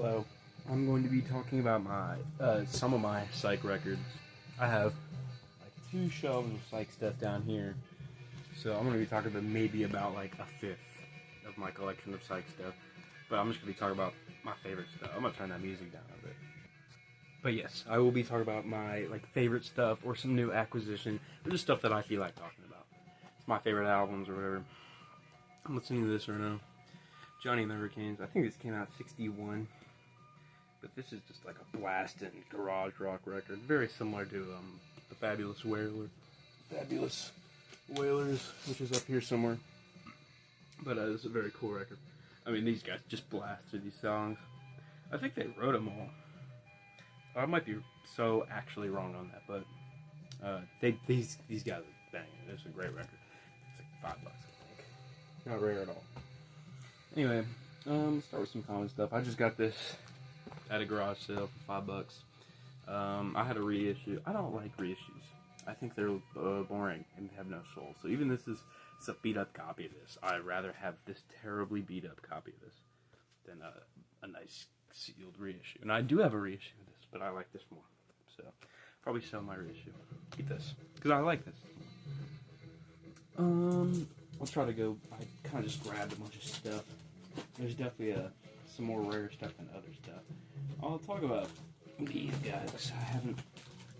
Hello. I'm going to be talking about my some of my psych records. I have like 2 shelves of psych stuff down here, so I'm going to be talking about like a fifth of my collection of psych stuff. But I'm just going to be talking about my favorite stuff. I'm going to turn that music down a bit. But yes, I will be talking about my favorite stuff or some new acquisition, or just stuff that I feel like talking about. It's my favorite albums or whatever. I'm listening to this right now. Johnny and the Hurricanes. I think this came out in '61. But this is just like a blasting garage rock record. Very similar to the Fabulous Wailers, which is up here somewhere. But this is a very cool record. I mean, these guys just blast through these songs. I think they wrote them all. I might be so actually wrong on that, but these guys are banging. It's a great record. It's like $5, I think. Not rare at all. Anyway, let's start with some common stuff. I just got this at a garage sale for $5. I had a reissue. I don't like reissues. I think they're boring and have no soul. So even it's a beat up copy of this. I'd rather have this terribly beat up copy of this than a nice sealed reissue. And I do have a reissue of this, but I like this more. So probably sell my reissue. Keep this because I like this. I'll try to go. I kind of just grabbed a bunch of stuff. There's definitely some more rare stuff than other stuff. I'll talk about these guys. I haven't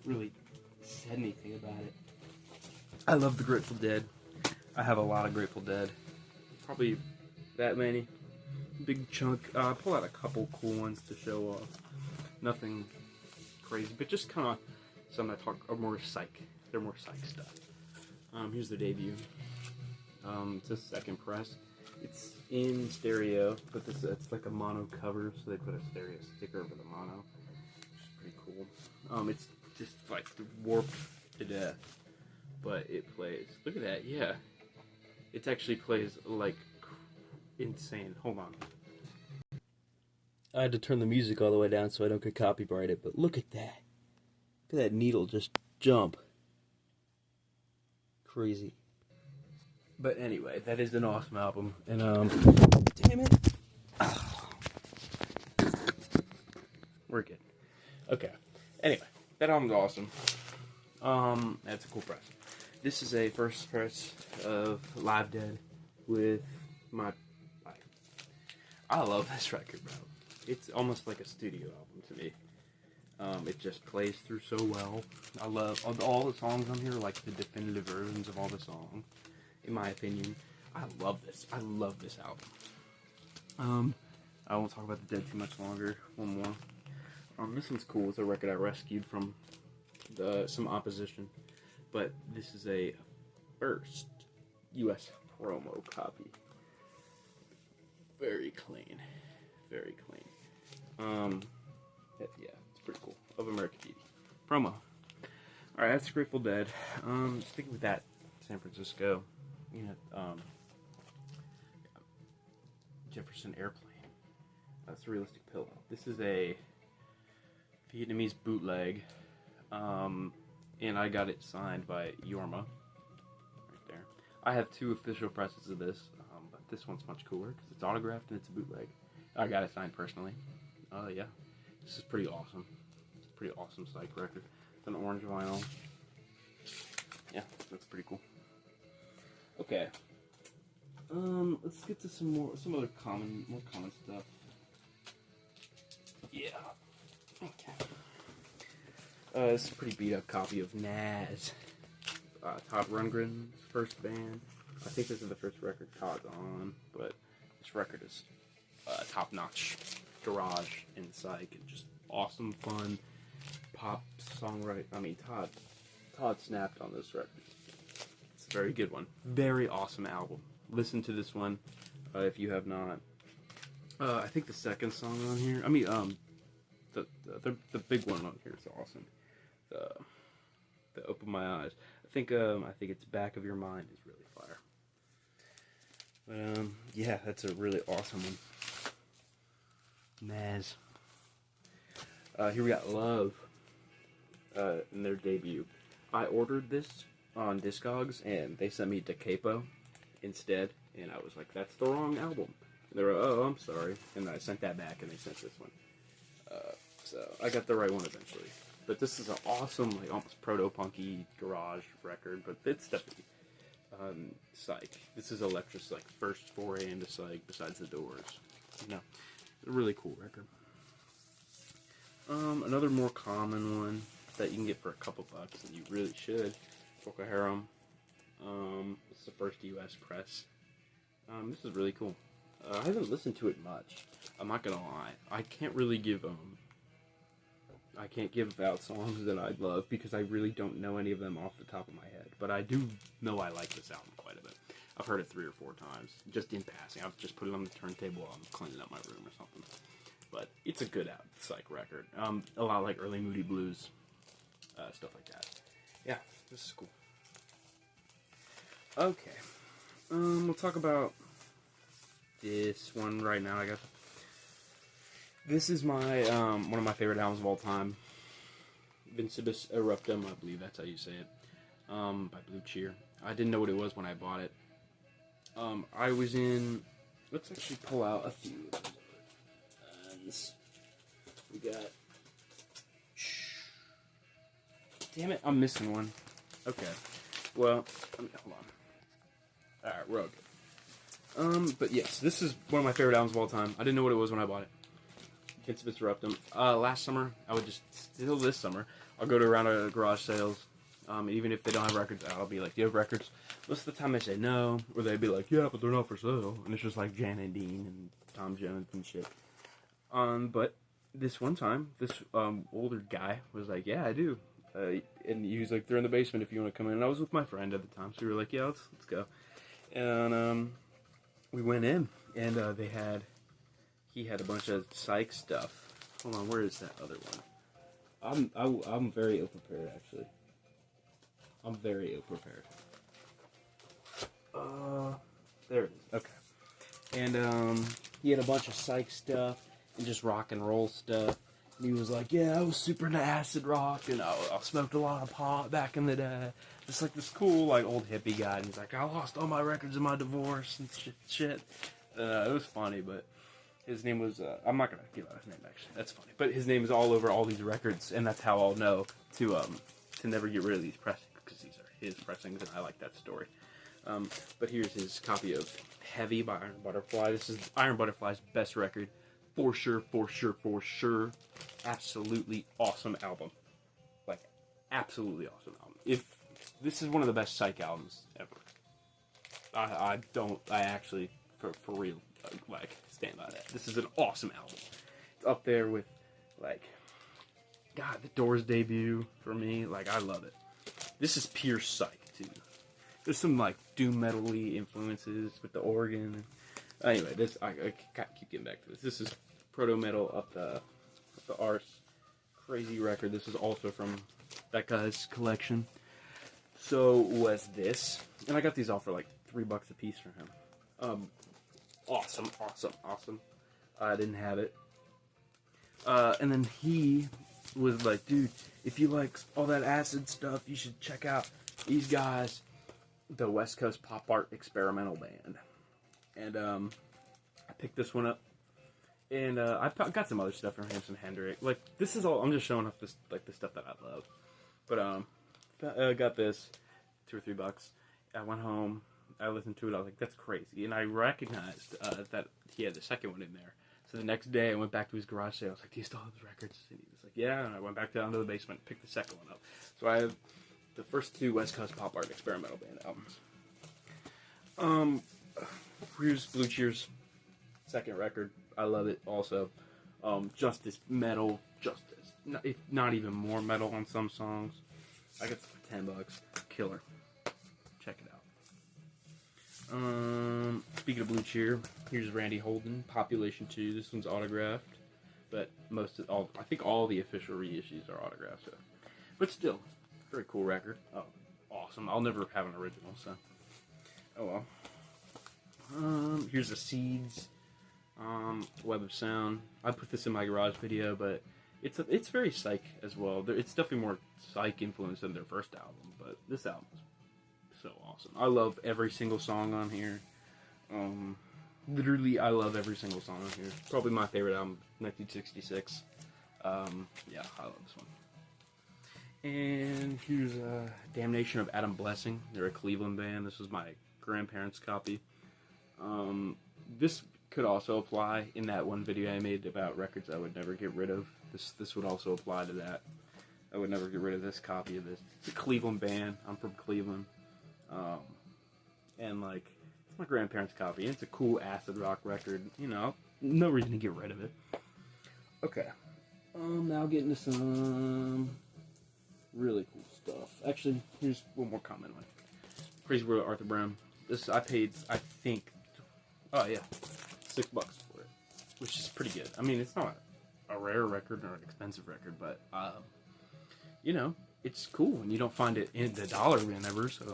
really said anything about it. I love the Grateful Dead. I have a lot of Grateful Dead. Probably that many. Big chunk. I pull out a couple cool ones to show off. Nothing crazy, but just kind of some that are more psych. They're more psych stuff. Here's their debut. It's a second press. It's in stereo, but it's like a mono cover, so they put a stereo sticker over the mono, which is pretty cool. It's just like warped to death, but it plays. Look at that, yeah. It actually plays like insane. Hold on. I had to turn the music all the way down so I don't get copyrighted, but look at that. Look at that needle just jump. Crazy. But anyway, that is an awesome album, and damn it, we're good. Okay. Anyway, that album's awesome. That's a cool press. This is a first press of Live Dead with my. I love this record, bro. It's almost like a studio album to me. It just plays through so well. I love all the songs on here, like the definitive versions of all the songs. In my opinion, I love this. I love this album. I won't talk about the Dead too much longer. One more. This one's cool. It's a record I rescued from some opposition, but this is a first U.S. promo copy. Very clean, very clean. Yeah, it's pretty cool. Of American Beauty promo. All right, that's Grateful Dead. Sticking with that, San Francisco. Jefferson Airplane. That's a Realistic Pillow. This is a Vietnamese bootleg, and I got it signed by Yorma, right there. I have 2 official presses of this, but this one's much cooler because it's autographed and it's a bootleg. I got it signed personally. Yeah, this is pretty awesome. It's a pretty awesome psych record. It's an orange vinyl. Yeah, that's pretty cool. Okay. Let's get to some more other more common stuff. Yeah. Okay. This is a pretty beat up copy of Nas. Todd Rundgren's first band. I think this is the first record Todd's on, but this record is top notch garage and psych and just awesome fun pop songwriting. I mean, Todd snapped on this record. It's a very good one. Very awesome album. Listen to this one if you have not. I think the second song on here. I mean, the big one on here is awesome. The Open My Eyes. I think it's Back of Your Mind is really fire. But yeah, that's a really awesome one. Nas. Here we got Love in their debut. I ordered this on Discogs, and they sent me Da Capo instead, and I was like, that's the wrong album. And they were, oh, I'm sorry. And I sent that back, and they sent this one. So I got the right one eventually. But this is an awesome, like almost proto-punky garage record, but it's definitely Psych. This is Electra's like first foray into Psych besides the Doors. You know, a really cool record. Another more common one that you can get for a couple bucks, and you really should. Boko Haram. It's the first U.S. press. This is really cool. I haven't listened to it much. I'm not gonna lie. I can't give out songs that I love because I really don't know any of them off the top of my head. But I do know I like this album quite a bit. I've heard it 3 or 4 times, just in passing. I've just put it on the turntable while I'm cleaning up my room or something. But it's a good Psych record. A lot like early Moody Blues, stuff like that. Yeah, this is cool. Okay, we'll talk about this one right now, I guess. This is my one of my favorite albums of all time. Vincebus Eruptum, I believe that's how you say it. By Blue Cheer. I didn't know what it was when I bought it. I was in. Let's actually pull out a few of those. We got. Damn it! I'm missing one. Okay. Well, hold on. All right, we're okay. But yes, this is one of my favorite albums of all time. I didn't know what it was when I bought it. Vincebus Eruptum. Last summer, I would still this summer, I'll go to around a garage sales. Even if they don't have records out, I'll be like, do you have records? Most of the time I say no, or they'd be like, yeah, but they're not for sale. And it's just like Jan and Dean and Tom Jones and shit. But this one time, this older guy was like, yeah, I do. And he was like, they're in the basement if you want to come in. And I was with my friend at the time, so we were like, yeah, let's go. And we went in, and he had a bunch of Psych stuff. Hold on, where is that other one? I'm very ill-prepared, actually. I'm very ill-prepared. There it is. Okay. And he had a bunch of Psych stuff and just rock and roll stuff. And he was like, yeah, I was super into acid rock, and I smoked a lot of pot back in the day. Just like this cool, like, old hippie guy. And he's like, I lost all my records in my divorce and shit. It was funny, but his name was, I'm not going to give out his name, actually. That's funny. But his name is all over all these records, and that's how I'll know to never get rid of these pressings, because these are his pressings, and I like that story. But here's his copy of Heavy by Iron Butterfly. This is Iron Butterfly's best record. For sure. Absolutely awesome album. Like, absolutely awesome album. This is one of the best Psych albums ever. I actually, for real, like, stand by that. This is an awesome album. It's up there with, like, God, the Doors debut for me. Like, I love it. This is pure Psych, too. There's some, like, doom metal-y influences with the organ. Anyway, I keep getting back to this. This is proto-metal up the arse. Crazy record. This is also from that guy's collection. So was this. And I got these all for, like, $3 a piece from him. Awesome. I didn't have it. And then he was like, dude, if you like all that acid stuff, you should check out these guys, the West Coast Pop Art Experimental Band. And I picked this one up, and I got some other stuff from him, some Hendrix. Like, this is all, I'm just showing off this, like, the stuff that I love. But I got this, $2 or $3. I went home, I listened to it, I was like, that's crazy. And I recognized that he had the second one in there. So the next day, I went back to his garage sale. I was like, do you still have his records? And he was like, yeah. And I went back down to the basement and picked the second one up. So I have the first 2 West Coast Pop Art Experimental Band albums. Here's Blue Cheer's second record. I love it also. Just as metal, if not even more metal on some songs. I got it for $10. Killer. Check it out. Speaking of Blue Cheer, here's Randy Holden, Population 2. This one's autographed, but I think all the official reissues are autographed. So. But still, very cool record. Oh, awesome. I'll never have an original, so. Oh well. Here's the Seeds, Web of Sound. I put this in my garage video, but it's very Psych as well. It's definitely more Psych influenced than their first album, but this album is so awesome. I love every single song on here. Literally, I love every single song on here. Probably my favorite album, 1966. Yeah, I love this one. And here's Damnation of Adam Blessing. They're a Cleveland band. This was my grandparents' copy. This could also apply in that one video I made about records I would never get rid of. This would also apply to that. I would never get rid of this copy of this. It's a Cleveland band. I'm from Cleveland. And like, it's my grandparents' copy. It's a cool acid rock record. You know, no reason to get rid of it. Okay. Now getting to some really cool stuff. Actually, here's one more comment on Crazy World of Arthur Brown. This I paid, I think, oh yeah, $6 for it, which is pretty good. I mean, it's not a rare record or an expensive record, but you know, it's cool, and you don't find it in the dollar bin ever. So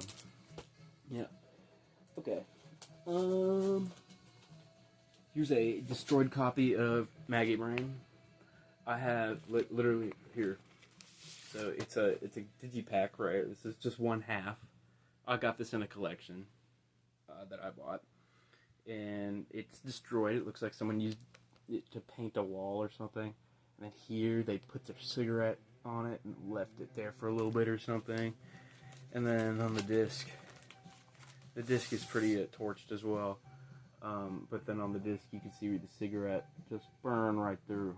yeah. Okay. Here's a destroyed copy of Maggie Brain. I have literally here. So it's a digipack, right? This is just one half. I got this in a collection that I bought, and it's destroyed. It looks like someone used it to paint a wall or something. And then here they put their cigarette on it and left it there for a little bit or something. And then on the disc is pretty torched as well. But then on the disc you can see the cigarette just burn right through.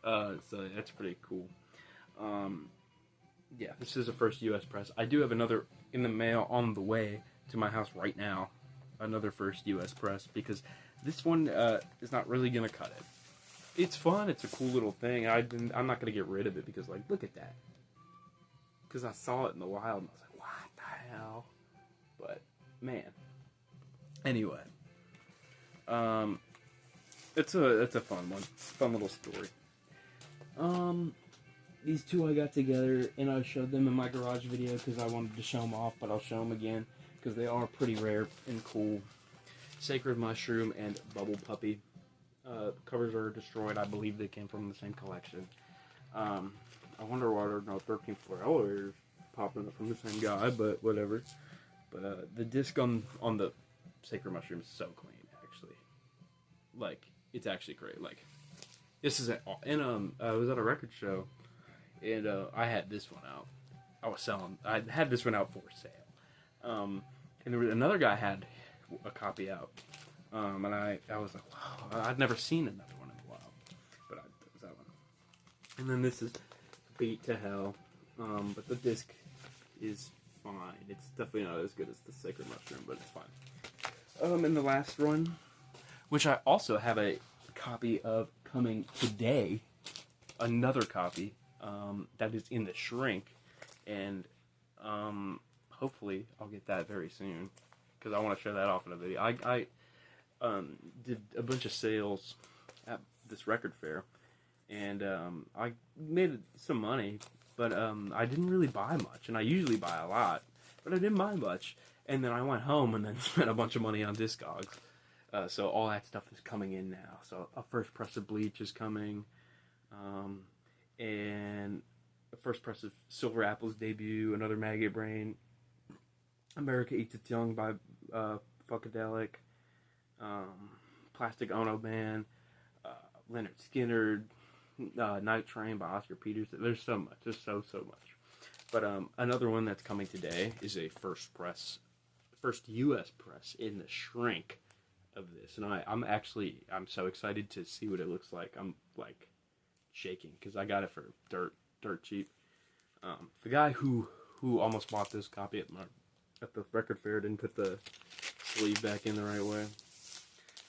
So that's pretty cool. Yeah, this is a first U.S. press. I do have another in the mail on the way to my house right now. Another first U.S. press, because this one is not really going to cut it. It's fun. It's a cool little thing. I'm not going to get rid of it because, like, look at that. Because I saw it in the wild and I was like, what the hell? But, man. Anyway. It's a fun one. Fun little story. These two I got together, and I showed them in my garage video because I wanted to show them off, but I'll show them again because they are pretty rare and cool. Sacred Mushroom and Bubble Puppy. Covers are destroyed. I believe they came from the same collection. I wonder why there are no 13th floor elevators popping up from the same guy, but whatever. But the disc on the Sacred Mushroom is so clean, actually. Like, it's actually great. Like, this is I was at a record show, and I had this one out. I had this one out for sale. And there was another guy had a copy out. And I was like, wow, I'd never seen another one in a while. But that was that one. And then this is Beat to Hell. But the disc is fine. It's definitely not as good as the Sacred Mushroom, but it's fine. And the last one, which I also have a copy of coming today, another copy that is in the shrink, and hopefully I'll get that very soon because I want to show that off in a video. I did a bunch of sales at this record fair, and I made some money, but I didn't really buy much, and I usually buy a lot, but I didn't buy much, and then I went home and then spent a bunch of money on Discogs. So all that stuff is coming in now. So a first press of Bleach is coming, and a first press of Silver Apple's debut, another Maggot Brain, America Eats Its Young by Funkadelic, Plastic Ono Band, Leonard Skinner, Night Train by Oscar Peterson. There's so much. There's so much. But another one that's coming today is a first U.S. press in the shrink of this, and I'm so excited to see what it looks like. I'm like shaking because I got it for dirt cheap. The guy who almost bought this copy at the record fair didn't put the sleeve back in the right way,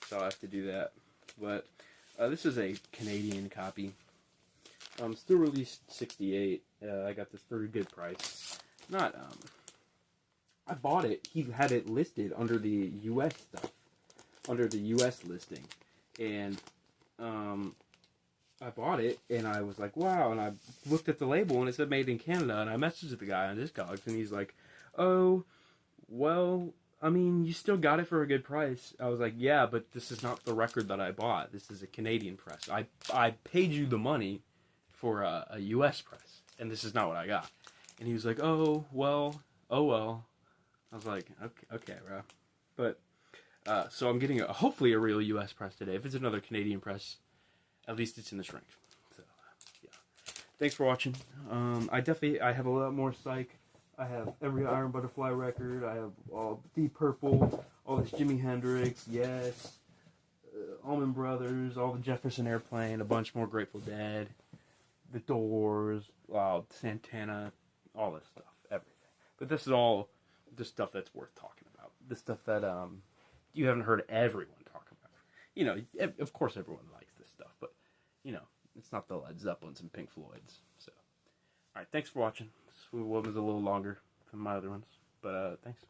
so I have to do that. But this is a Canadian copy. Still released '68. I got this for a good price. I bought it. He had it listed under the U.S. stuff. Under the U.S. listing, and I bought it, and I was like, wow, and I looked at the label, and it said made in Canada, and I messaged the guy on Discogs, and he's like, oh, well, I mean, you still got it for a good price. I was like, yeah, but this is not the record that I bought. This is a Canadian press. I paid you the money for a U.S. press, and this is not what I got. And he was like, oh, well. I was like, okay, bro. But so I'm getting hopefully a real U.S. press today. If it's another Canadian press, At least it's in the shrink. So, yeah. Thanks for watching. I have a lot more Psych. I have every Iron Butterfly record. I have all Deep Purple, all this Jimi Hendrix, Yes, Allman Brothers, all the Jefferson Airplane, a bunch more Grateful Dead, The Doors, Santana, all this stuff, everything. But this is all the stuff that's worth talking about. The stuff that you haven't heard everyone talk about. You know, of course everyone likes this stuff, but you know, it's not the Led Zeppelins and Pink Floyds. So, all right, thanks for watching. This one was a little longer than my other ones, but thanks.